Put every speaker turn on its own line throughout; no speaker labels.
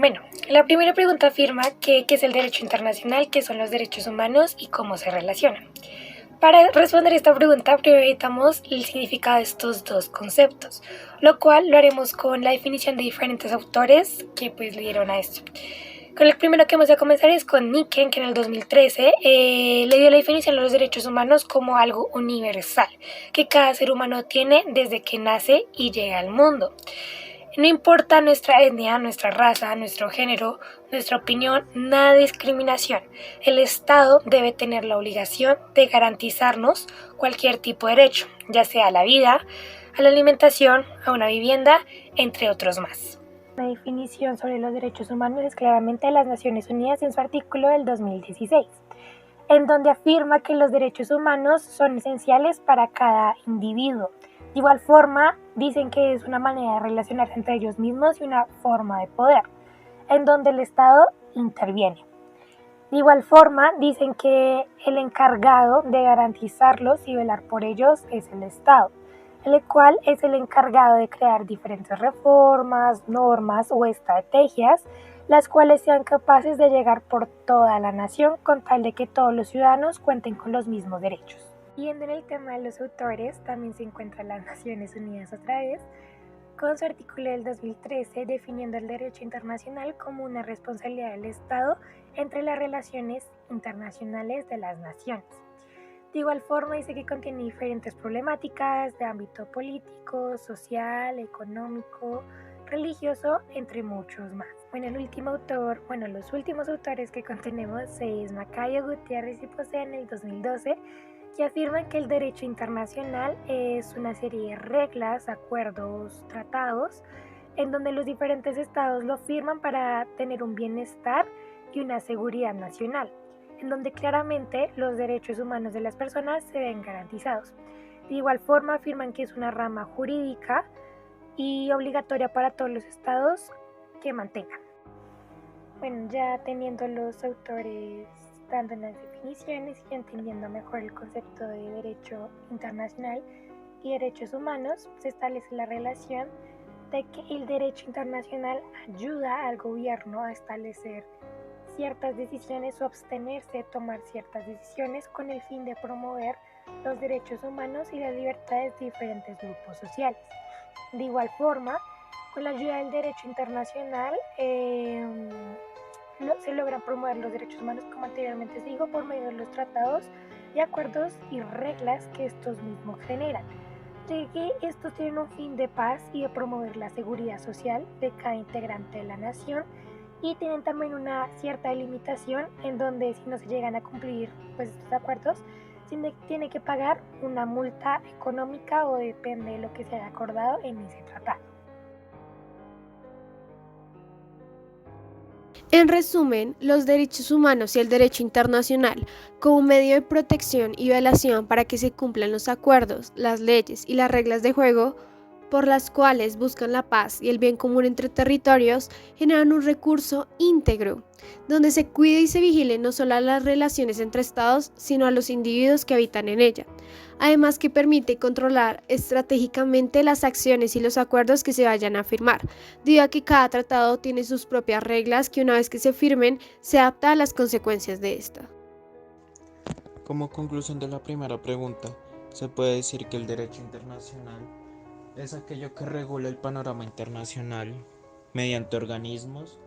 Bueno, la primera pregunta afirma qué es el derecho internacional, qué son los derechos humanos y cómo se relacionan. Para responder esta pregunta, primero necesitamos el significado de estos dos conceptos, lo cual lo haremos con la definición de diferentes autores que pues le dieron a esto. Con el primero que vamos a comenzar es con Niken, que en el 2013 le dio la definición de los derechos humanos como algo universal, que cada ser humano tiene desde que nace y llega al mundo. No importa nuestra etnia, nuestra raza, nuestro género, nuestra opinión, nada de discriminación. El Estado debe tener la obligación de garantizarnos cualquier tipo de derecho, ya sea a la vida, a la alimentación, a una vivienda, entre otros más. La definición sobre los derechos humanos es claramente de las Naciones Unidas en su artículo del 2016, en donde afirma que los derechos humanos son esenciales para cada individuo. De igual forma, dicen que es una manera de relacionarse entre ellos mismos y una forma de poder, en donde el Estado interviene. De igual forma, dicen que el encargado de garantizarlos y velar por ellos es el Estado, el cual es el encargado de crear diferentes reformas, normas o estrategias, las cuales sean capaces de llegar por toda la nación con tal de que todos los ciudadanos cuenten con los mismos derechos. Yendo en el tema de los autores, también se encuentra las Naciones Unidas otra vez, con su artículo del 2013 definiendo el derecho internacional como una responsabilidad del Estado entre las relaciones internacionales de las naciones. De igual forma dice que contiene diferentes problemáticas de ámbito político, social, económico, religioso, entre muchos más. Los últimos autores que contenemos es Macayo, Gutiérrez y Posea en el 2012, que afirman que el derecho internacional es una serie de reglas, acuerdos, tratados, en donde los diferentes estados lo firman para tener un bienestar y una seguridad nacional, en donde claramente los derechos humanos de las personas se ven garantizados. De igual forma afirman que es una rama jurídica y obligatoria para todos los estados que mantengan. Bueno, ya teniendo los autores dando las definiciones y entendiendo mejor el concepto de derecho internacional y derechos humanos, se establece la relación de que el derecho internacional ayuda al gobierno a establecer ciertas decisiones o abstenerse de tomar ciertas decisiones con el fin de promover los derechos humanos y las libertades de diferentes grupos sociales. De igual forma, con la ayuda del derecho internacional, se logran promover los derechos humanos, como anteriormente se dijo, por medio de los tratados y acuerdos y reglas que estos mismos generan, de que estos tienen un fin de paz y de promover la seguridad social de cada integrante de la nación, y tienen también una cierta delimitación en donde si no se llegan a cumplir pues, estos acuerdos, se tiene que pagar una multa económica o depende de lo que se haya acordado en ese tratado.
En resumen, los derechos humanos y el derecho internacional, como medio de protección y violación para que se cumplan los acuerdos, las leyes y las reglas de juego, por las cuales buscan la paz y el bien común entre territorios, generan un recurso íntegro, donde se cuide y se vigile no solo a las relaciones entre estados, sino a los individuos que habitan en ella. Además que permite controlar estratégicamente las acciones y los acuerdos que se vayan a firmar, debido a que cada tratado tiene sus propias reglas que una vez que se firmen, se adapta a las consecuencias de esta.
Como conclusión de la primera pregunta, se puede decir que el derecho internacional es aquello que regula el panorama internacional mediante organismos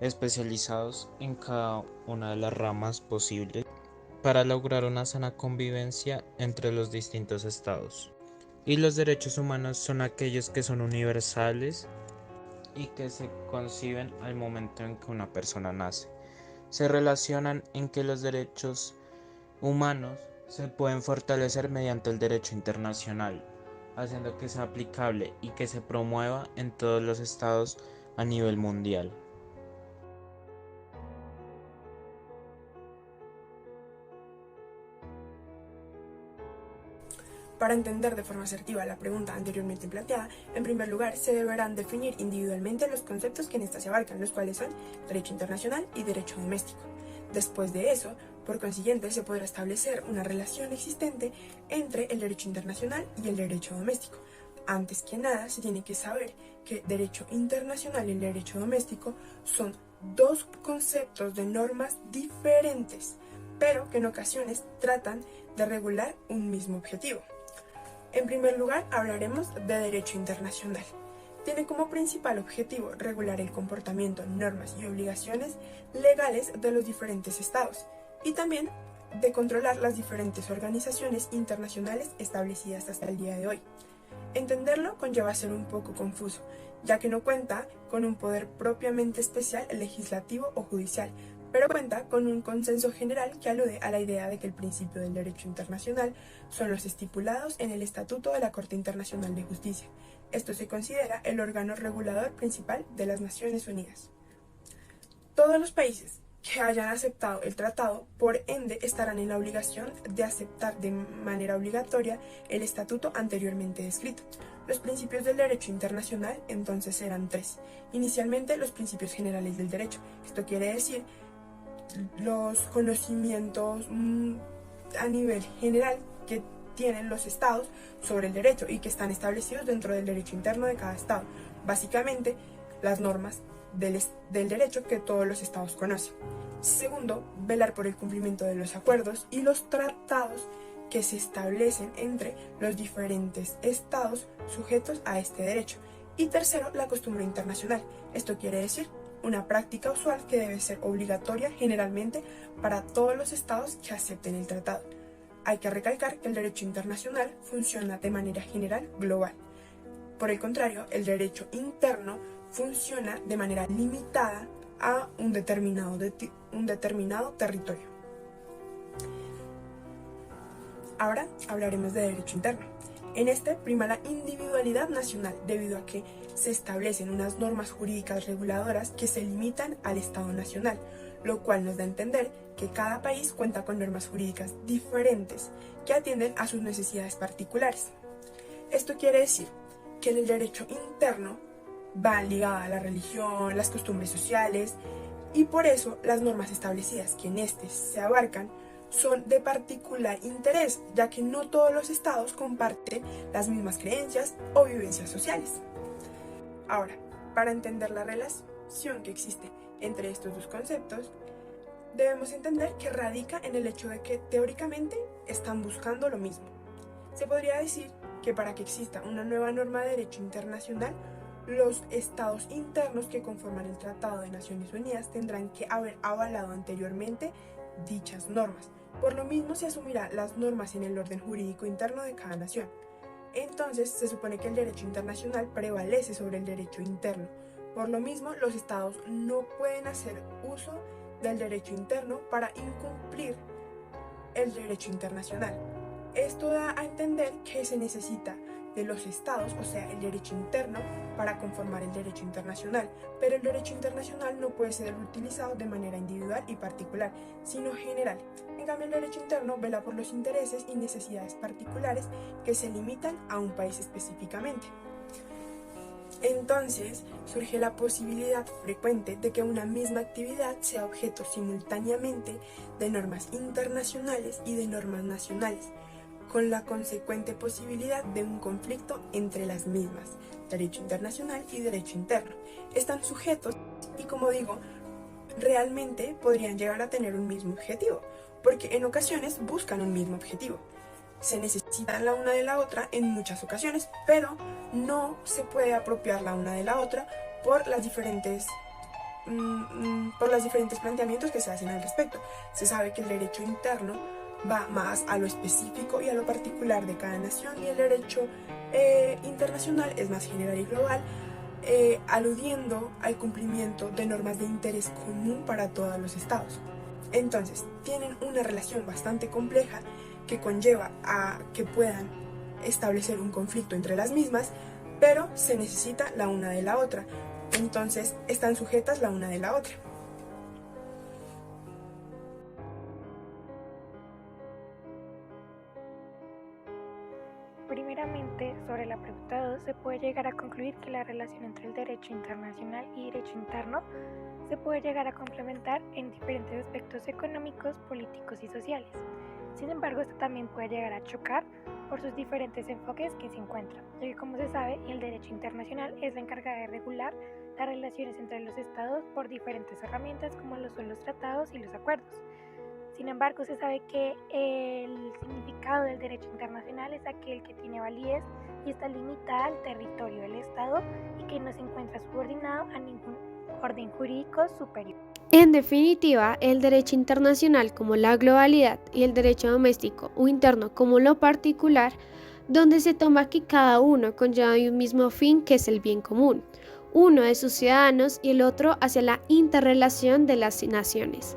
especializados en cada una de las ramas posibles para lograr una sana convivencia entre los distintos estados. Y los derechos humanos son aquellos que son universales y que se conciben al momento en que una persona nace. Se relacionan en que los derechos humanos se pueden fortalecer mediante el derecho internacional, haciendo que sea aplicable y que se promueva en todos los estados a nivel mundial.
Para entender de forma asertiva la pregunta anteriormente planteada, en primer lugar se deberán definir individualmente los conceptos que en esta se abarcan, los cuales son derecho internacional y derecho doméstico. Después de eso, por consiguiente, se podrá establecer una relación existente entre el derecho internacional y el derecho doméstico. Antes que nada, se tiene que saber que el derecho internacional y el derecho doméstico son dos conceptos de normas diferentes, pero que en ocasiones tratan de regular un mismo objetivo. En primer lugar, hablaremos de derecho internacional. Tiene como principal objetivo regular el comportamiento, normas y obligaciones legales de los diferentes estados y también de controlar las diferentes organizaciones internacionales establecidas hasta el día de hoy. Entenderlo conlleva ser un poco confuso, ya que no cuenta con un poder propiamente especial legislativo o judicial, pero cuenta con un consenso general que alude a la idea de que el principio del derecho internacional son los estipulados en el Estatuto de la Corte Internacional de Justicia. Esto se considera el órgano regulador principal de las Naciones Unidas. Todos los países que hayan aceptado el tratado, por ende, estarán en la obligación de aceptar de manera obligatoria el estatuto anteriormente descrito. Los principios del derecho internacional entonces eran tres. Inicialmente, los principios generales del derecho. Esto quiere decir los conocimientos a nivel general que tienen los estados sobre el derecho y que están establecidos dentro del derecho interno de cada estado. Básicamente, las normas del derecho que todos los estados conocen. Segundo, velar por el cumplimiento de los acuerdos y los tratados que se establecen entre los diferentes estados sujetos a este derecho. Y tercero, la costumbre internacional. Esto quiere decir una práctica usual que debe ser obligatoria generalmente para todos los estados que acepten el tratado. Hay que recalcar que el derecho internacional funciona de manera general global. Por el contrario, el derecho interno funciona de manera limitada a un determinado territorio. Ahora hablaremos de derecho interno. En este prima la individualidad nacional debido a que se establecen unas normas jurídicas reguladoras que se limitan al Estado nacional, lo cual nos da a entender que cada país cuenta con normas jurídicas diferentes que atienden a sus necesidades particulares. Esto quiere decir que el derecho interno va ligada a la religión, las costumbres sociales, y por eso las normas establecidas que en este se abarcan son de particular interés, ya que no todos los estados comparten las mismas creencias o vivencias sociales. Ahora, para entender la relación que existe entre estos dos conceptos, debemos entender que radica en el hecho de que teóricamente están buscando lo mismo. Se podría decir que para que exista una nueva norma de derecho internacional, los estados internos que conforman el Tratado de Naciones Unidas tendrán que haber avalado anteriormente dichas normas. Por lo mismo se asumirá las normas en el orden jurídico interno de cada nación. Entonces se supone que el derecho internacional prevalece sobre el derecho interno. Por lo mismo, los estados no pueden hacer uso del derecho interno para incumplir el derecho internacional. Esto da a entender que se necesita de los estados, o sea, el derecho interno, para conformar el derecho internacional, pero el derecho internacional no puede ser utilizado de manera individual y particular, sino general. En cambio, el derecho interno vela por los intereses y necesidades particulares que se limitan a un país específicamente. Entonces, surge la posibilidad frecuente de que una misma actividad sea objeto simultáneamente de normas internacionales y de normas nacionales, con la consecuente posibilidad de un conflicto entre las mismas, derecho internacional y derecho interno. Están sujetos y, como digo, realmente podrían llegar a tener un mismo objetivo, porque en ocasiones buscan un mismo objetivo. Se necesitan la una de la otra en muchas ocasiones, pero no se puede apropiar la una de la otra por las diferentes planteamientos que se hacen al respecto. Se sabe que el derecho interno va más a lo específico y a lo particular de cada nación, y el derecho internacional es más general y global, aludiendo al cumplimiento de normas de interés común para todos los estados. Entonces, tienen una relación bastante compleja que conlleva a que puedan establecer un conflicto entre las mismas, pero se necesita la una de la otra. Entonces, están sujetas la una de la otra.
Primeramente, sobre la pregunta 2, se puede llegar a concluir que la relación entre el derecho internacional y derecho interno se puede llegar a complementar en diferentes aspectos económicos, políticos y sociales. Sin embargo, esto también puede llegar a chocar por sus diferentes enfoques que se encuentran, ya que como se sabe, el derecho internacional es la encargada de regular las relaciones entre los estados por diferentes herramientas como lo son los tratados y los acuerdos. Sin embargo, se sabe que el significado del derecho internacional es aquel que tiene validez y está limitada al territorio del Estado y que no se encuentra subordinado a ningún orden jurídico superior.
En definitiva, el derecho internacional como la globalidad y el derecho doméstico o interno como lo particular, donde se toma que cada uno conlleva un mismo fin que es el bien común, uno de sus ciudadanos y el otro hacia la interrelación de las naciones,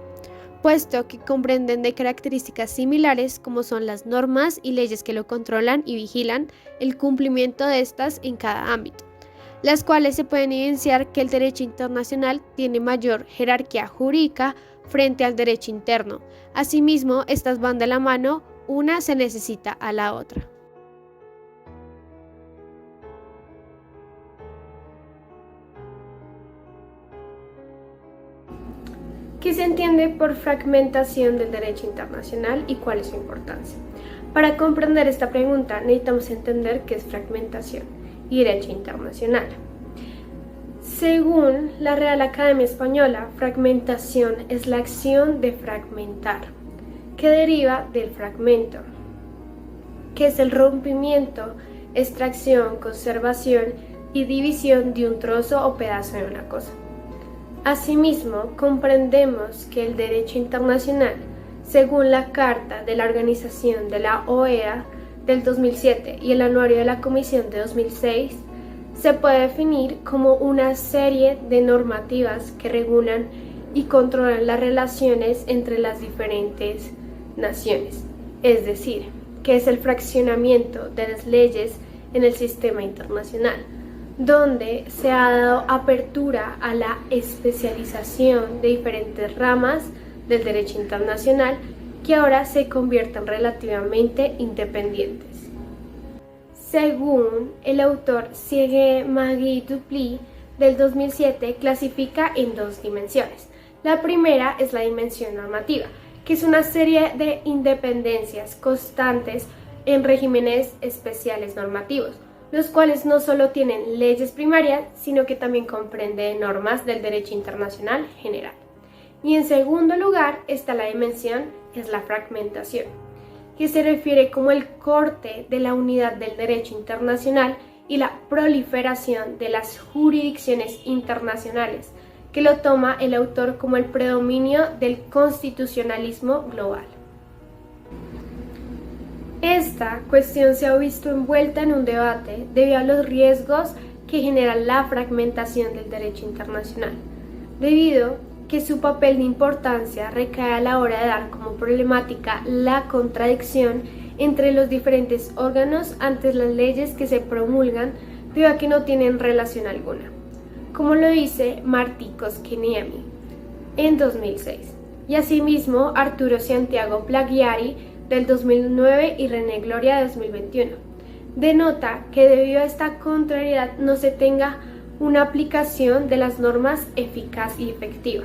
puesto que comprenden de características similares como son las normas y leyes que lo controlan y vigilan el cumplimiento de estas en cada ámbito, las cuales se pueden evidenciar que el derecho internacional tiene mayor jerarquía jurídica frente al derecho interno. Asimismo, estas van de la mano, una se necesita a la otra. ¿Qué se entiende por fragmentación del derecho internacional y cuál es su importancia? Para comprender esta pregunta necesitamos entender qué es fragmentación y derecho internacional. Según la Real Academia Española, fragmentación es la acción de fragmentar, que deriva del fragmento, que es el rompimiento, extracción, conservación y división de un trozo o pedazo de una cosa. Asimismo, comprendemos que el derecho internacional, según la Carta de la Organización de la OEA del 2007 y el Anuario de la Comisión de 2006, se puede definir como una serie de normativas que regulan y controlan las relaciones entre las diferentes naciones, es decir, que es el fraccionamiento de las leyes en el sistema internacional, donde se ha dado apertura a la especialización de diferentes ramas del derecho internacional que ahora se convierten relativamente independientes. Según el autor Siege-Magui Dupli del 2007, clasifica en dos dimensiones. La primera es la dimensión normativa, que es una serie de independencias constantes en regímenes especiales normativos, los cuales no solo tienen leyes primarias, sino que también comprenden normas del derecho internacional general. Y en segundo lugar está la dimensión, es la fragmentación, que se refiere como el corte de la unidad del derecho internacional y la proliferación de las jurisdicciones internacionales, que lo toma el autor como el predominio del constitucionalismo global. Esta cuestión se ha visto envuelta en un debate debido a los riesgos que genera la fragmentación del derecho internacional, debido que su papel de importancia recae a la hora de dar como problemática la contradicción entre los diferentes órganos ante las leyes que se promulgan debido a que no tienen relación alguna, como lo dice Martí Koskiniemi en 2006, y asimismo Arturo Santiago Plaghiari del 2009 y René Gloria de 2021. Denota que debido a esta contrariedad no se tenga una aplicación de las normas eficaz y efectiva.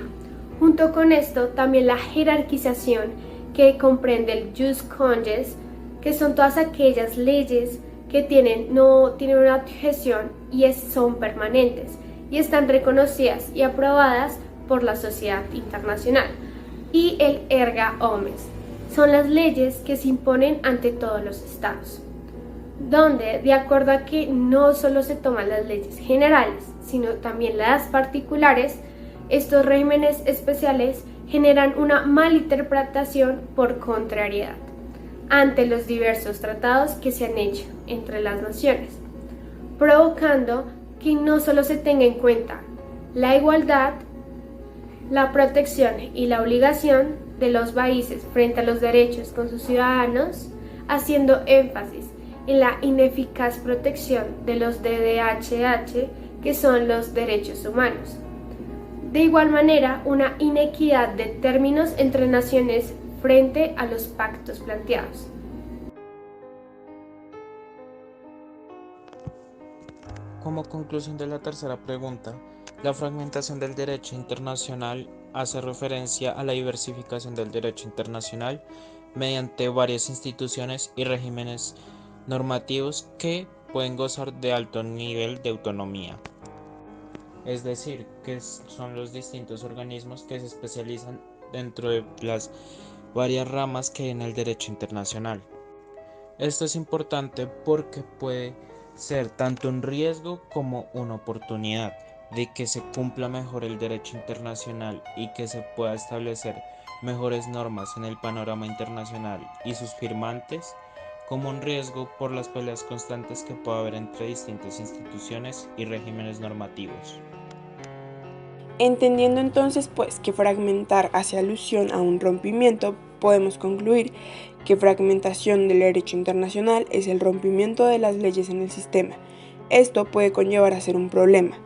Junto con esto, también la jerarquización que comprende el jus cogens, que son todas aquellas leyes que no tienen una objeción y son permanentes y están reconocidas y aprobadas por la sociedad internacional. Y el erga omnes, son las leyes que se imponen ante todos los estados, donde de acuerdo a que no solo se toman las leyes generales, sino también las particulares, estos regímenes especiales generan una malinterpretación por contrariedad ante los diversos tratados que se han hecho entre las naciones, provocando que no solo se tenga en cuenta la igualdad, la protección y la obligación de los países frente a los derechos con sus ciudadanos, haciendo énfasis en la ineficaz protección de los DDHH, que son los derechos humanos. De igual manera, una inequidad de términos entre naciones frente a los pactos planteados.
Como conclusión de la tercera pregunta, la fragmentación del derecho internacional hace referencia a la diversificación del derecho internacional mediante varias instituciones y regímenes normativos que pueden gozar de alto nivel de autonomía. Es decir, que son los distintos organismos que se especializan dentro de las varias ramas que hay en el derecho internacional. Esto es importante porque puede ser tanto un riesgo como una oportunidad de que se cumpla mejor el derecho internacional y que se pueda establecer mejores normas en el panorama internacional y sus firmantes, como un riesgo por las peleas constantes que puede haber entre distintas instituciones y regímenes normativos.
Entendiendo entonces pues que fragmentar hace alusión a un rompimiento, podemos concluir que fragmentación del derecho internacional es el rompimiento de las leyes en el sistema. Esto puede conllevar a ser un problema,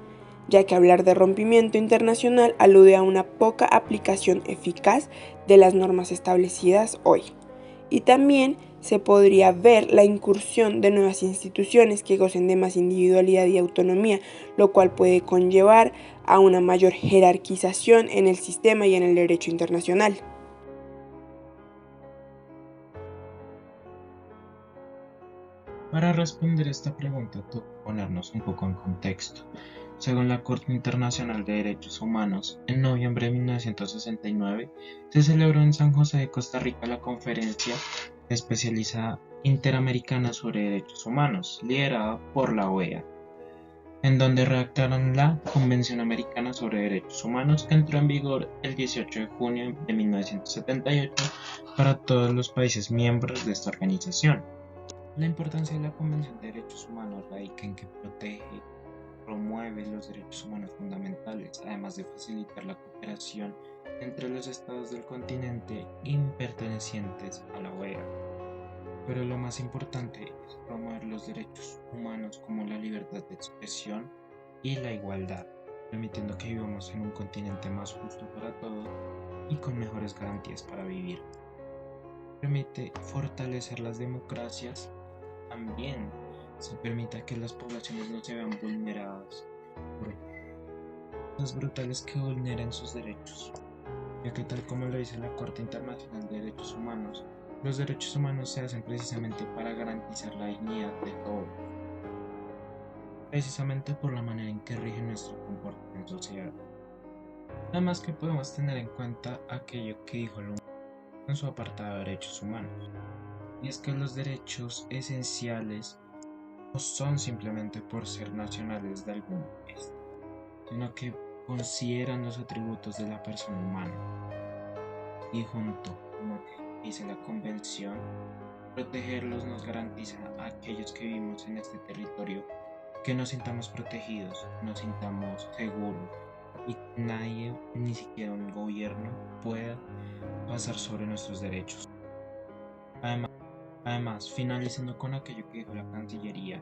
ya que hablar de rompimiento internacional alude a una poca aplicación eficaz de las normas establecidas hoy. Y también se podría ver la incursión de nuevas instituciones que gocen de más individualidad y autonomía, lo cual puede conllevar a una mayor jerarquización en el sistema y en el derecho internacional.
Para responder esta pregunta, toca ponernos un poco en contexto. Según la Corte Internacional de Derechos Humanos, en noviembre de 1969 se celebró en San José de Costa Rica la Conferencia Especializada Interamericana sobre Derechos Humanos, liderada por la OEA, en donde redactaron la Convención Americana sobre Derechos Humanos, que entró en vigor el 18 de junio de 1978 para todos los países miembros de esta organización. La importancia de la Convención de Derechos Humanos radica en que protege y promueve los derechos humanos fundamentales, además de facilitar la cooperación entre los estados del continente pertenecientes a la OEA. Pero lo más importante es promover los derechos humanos como la libertad de expresión y la igualdad, permitiendo que vivamos en un continente más justo para todos y con mejores garantías para vivir. Permite fortalecer las democracias. También se permite que las poblaciones no se vean vulneradas por cosas brutales que vulneren sus derechos, ya que tal como lo dice la Corte Internacional de Derechos Humanos, los derechos humanos se hacen precisamente para garantizar la dignidad de todos, precisamente por la manera en que rige nuestro comportamiento social. Además que podemos tener en cuenta aquello que dijo el en su apartado de derechos humanos, y es que los derechos esenciales no son simplemente por ser nacionales de algún país, sino que consideran los atributos de la persona humana. Y junto con lo que dice la Convención, protegerlos nos garantiza a aquellos que vivimos en este territorio que nos sintamos protegidos, nos sintamos seguros y que nadie, ni siquiera un gobierno, pueda pasar sobre nuestros derechos. Además, finalizando con aquello que dijo la Cancillería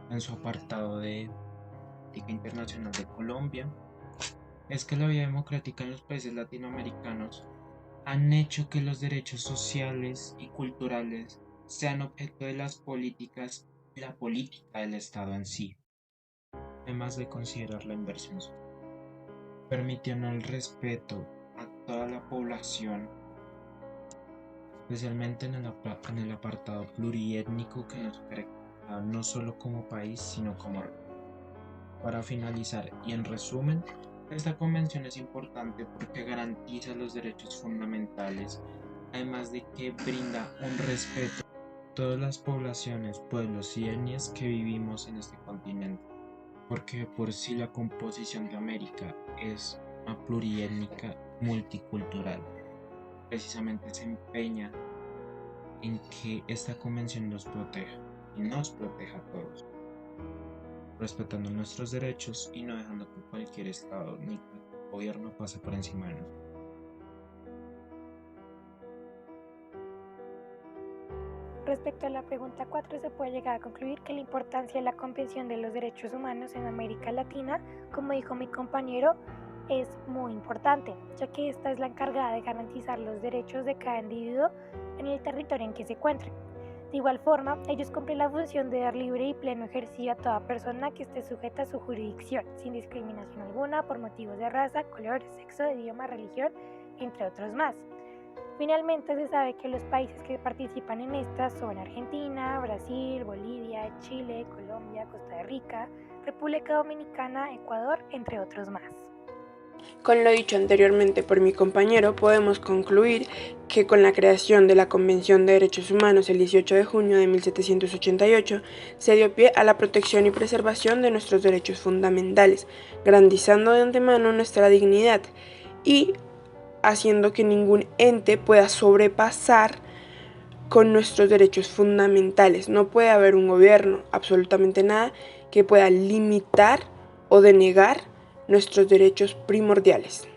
en su apartado de Política Internacional de Colombia, es que la vida democrática en los países latinoamericanos han hecho que los derechos sociales y culturales sean objeto de las políticas y la política del Estado en sí, además de considerar la inversión social, permitiendo el respeto a toda la población, especialmente en el apartado pluriétnico que nos caracteriza no solo como país, sino como. Para finalizar y en resumen, esta convención es importante porque garantiza los derechos fundamentales, además de que brinda un respeto a todas las poblaciones, pueblos y etnias que vivimos en este continente, porque por sí la composición de América es una pluriétnica multicultural. Precisamente se empeña en que esta convención nos proteja y nos proteja a todos, respetando nuestros derechos y no dejando que cualquier estado ni gobierno pase por encima de nosotros.
Respecto a la pregunta 4, se puede llegar a concluir que la importancia de la Convención de los Derechos Humanos en América Latina, como dijo mi compañero, es muy importante, ya que esta es la encargada de garantizar los derechos de cada individuo en el territorio en que se encuentren. De igual forma, ellos cumplen la función de dar libre y pleno ejercicio a toda persona que esté sujeta a su jurisdicción, sin discriminación alguna por motivos de raza, color, sexo, idioma, religión, entre otros más. Finalmente se sabe que los países que participan en estas son Argentina, Brasil, Bolivia, Chile, Colombia, Costa Rica, República Dominicana, Ecuador, entre otros más.
Con lo dicho anteriormente por mi compañero, podemos concluir que con la creación de la Convención de Derechos Humanos el 18 de junio de 1788 se dio pie a la protección y preservación de nuestros derechos fundamentales, garantizando de antemano nuestra dignidad y haciendo que ningún ente pueda sobrepasar con nuestros derechos fundamentales. No puede haber un gobierno, absolutamente nada, que pueda limitar o denegar nuestros derechos primordiales.